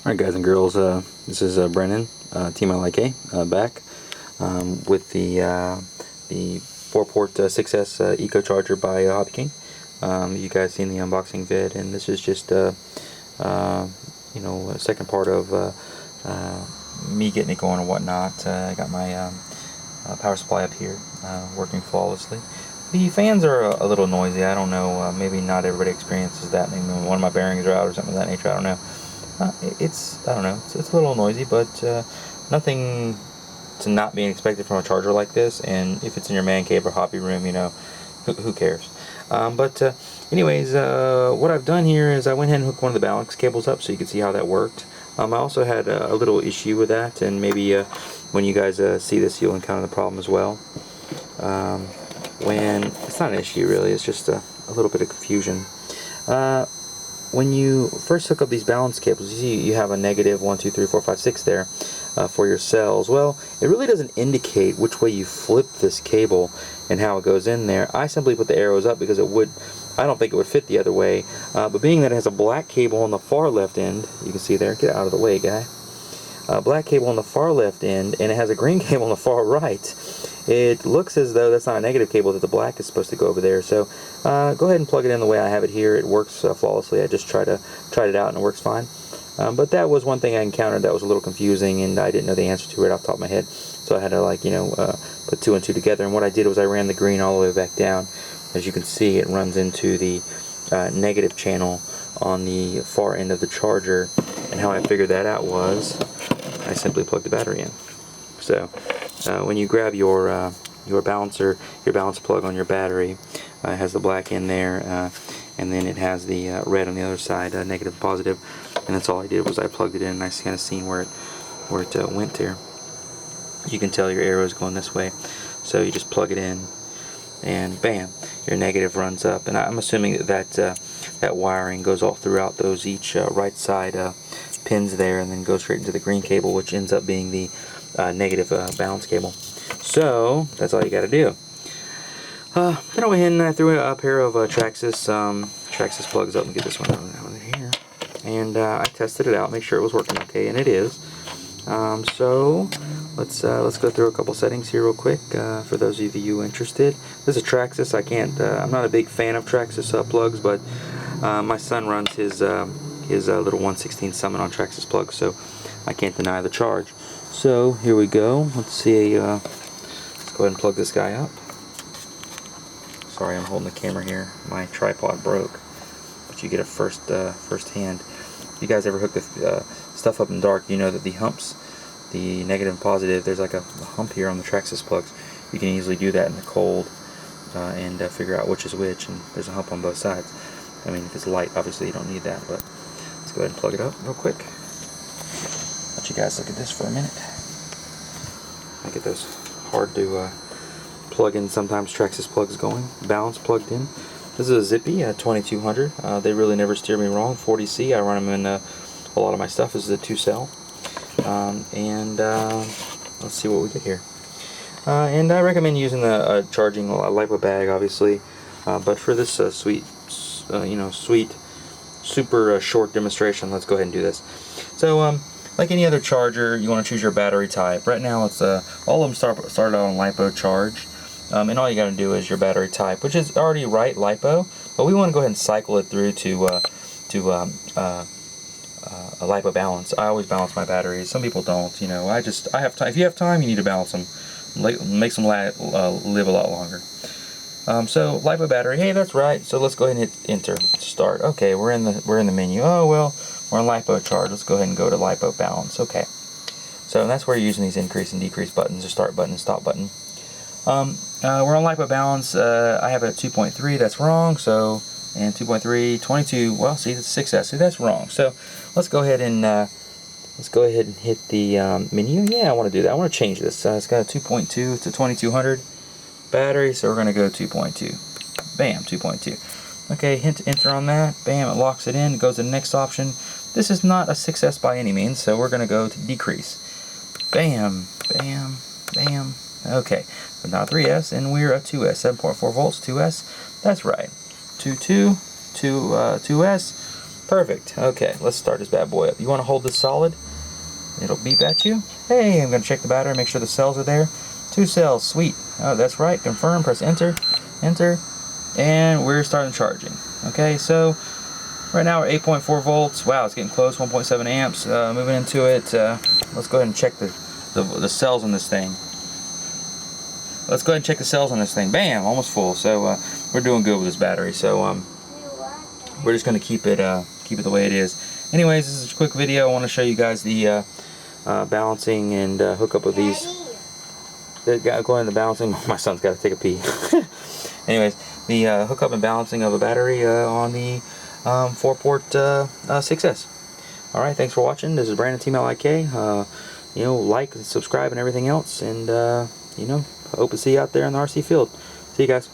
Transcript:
Alright guys and girls, this is Brennan, Team LIK, back with the 4-port 6S ECO-Charger by HobbyKing. You guys seen the unboxing vid, and this is just a second part of me getting it going and whatnot. I got my power supply up here, working flawlessly. The fans are a little noisy. I don't know, maybe not everybody experiences that. Maybe one of my bearings are out or something of that nature, I don't know. I don't know, it's a little noisy, but nothing to not be expected from a charger like this. And if it's in your man cave or hobby room, you know, who cares? Anyways, what I've done here is I went ahead and hooked one of the balance cables up so you can see how that worked. I also had a little issue with that, and maybe when you guys see this, you'll encounter the problem as well. When it's not an issue really, it's just a little bit of confusion. When you first hook up these balance cables, you see you have a negative 1, 2, 3, 4, 5, 6 there for your cells. Well, it really doesn't indicate which way you flip this cable and how it goes in there. I simply put the arrows up because I don't think it would fit the other way. But being that it has a black cable on the far left end, you can see there, get out of the way, guy. Black cable on the far left end, and it has a green cable on the far right. It looks as though that's not a negative cable, that the black is supposed to go over there. So go ahead and plug it in the way I have it here. It works flawlessly. I just tried it out and it works fine. But that was one thing I encountered that was a little confusing, and I didn't know the answer to it off the top of my head. So I had to put 2 and 2 together. And what I did was I ran the green all the way back down. As you can see, it runs into the negative channel on the far end of the charger. And how I figured that out was I simply plugged the battery in. So when you grab your balance plug on your battery, it has the black in there, and then it has the red on the other side, negative and positive. And that's all I did was I plugged it in, and I kind of seen where it went there. You can tell your arrow is going this way, so you just plug it in, and bam, your negative runs up. And I'm assuming that wiring goes all throughout those each right side pins there, and then goes straight into the green cable, which ends up being the negative balance cable. So that's all you got to do. Then I went ahead and I threw a pair of Traxxas plugs up, and get this one out of here. And I tested it out, make sure it was working okay, and it is. So let's go through a couple settings here real quick for those of you interested. This is Traxxas. I'm not a big fan of Traxxas plugs, but my son runs his little 1/16 Summit on Traxxas plugs, so I can't deny the charge. So here we go. Let's see. Let's go ahead and plug this guy up. Sorry, I'm holding the camera here. My tripod broke, but you get a first hand. If you guys ever hook the stuff up in dark, you know that the humps, the negative and positive, there's like a hump here on the Traxxas plugs. You can easily do that in the cold and figure out which is which, and there's a hump on both sides. I mean, if it's light, obviously you don't need that, but let's go ahead and plug it up real quick. Let you guys look at this for a minute. I get those hard to plug in sometimes Traxxas plugs going. Balance plugged in. This is a Zippy 2200. They really never steer me wrong. 40C. I run them in a lot of my stuff. This is a 2-cell. Let's see what we get here. And I recommend using the charging LiPo bag, obviously. But for this sweet, super short demonstration, let's go ahead and do this. So, like any other charger, you want to choose your battery type. Right now, it's all of them started out on LiPo charge. And all you got to do is your battery type, which is already right LiPo, but we want to go ahead and cycle it through to a LiPo balance. I always balance my batteries. Some people don't. You know, I have time. If you have time, you need to balance them. Makes them live a lot longer. So LiPo battery. Hey, that's right. So let's go ahead and hit enter. Start. Okay, we're in the menu. Oh well, we're on LiPo charge. Let's go ahead and go to LiPo balance. Okay. So that's where you're using these increase and decrease buttons, or start button and stop button. We're on LiPo balance. I have it at 2.3. That's wrong. So, and 2.3, 22. Well, see, that's 6S. See, that's wrong. So let's go ahead and hit the menu. Yeah, I want to do that. I want to change this. It's got a 2.2 to 2200 battery, so we're going to go 2.2. Bam, 2.2. Okay, hit enter on that. Bam, it locks it in. It goes to the next option. This is not a 6S by any means, so we're going to go to decrease. Bam, bam, bam. Okay, but not 3S, and we're a 2S, 7.4 volts, 2S. That's right. 2.2, 2S. Perfect. Okay, let's start this bad boy up. You want to hold this solid? It'll beep at you. Hey, I'm going to check the battery, make sure the cells are there. 2 cells, sweet. Oh, that's right. Confirm, press enter, enter, and we're starting charging. Okay, so right now we're 8.4 volts. Wow, it's getting close, 1.7 amps. Moving into it, let's go ahead and check the cells on this thing. Let's go ahead and check the cells on this thing. Bam, almost full. So we're doing good with this battery. So we're just going to keep it the way it is. Anyways, this is a quick video. I want to show you guys the balancing and hookup of these. Going into the balancing. My son's got to take a pee. Anyways, the hookup and balancing of a battery on the 4-port 6S. All right, thanks for watching. This is Brandon, Team LIK. You know, like, subscribe, and everything else. And you know, I hope to see you out there in the RC field. See you guys.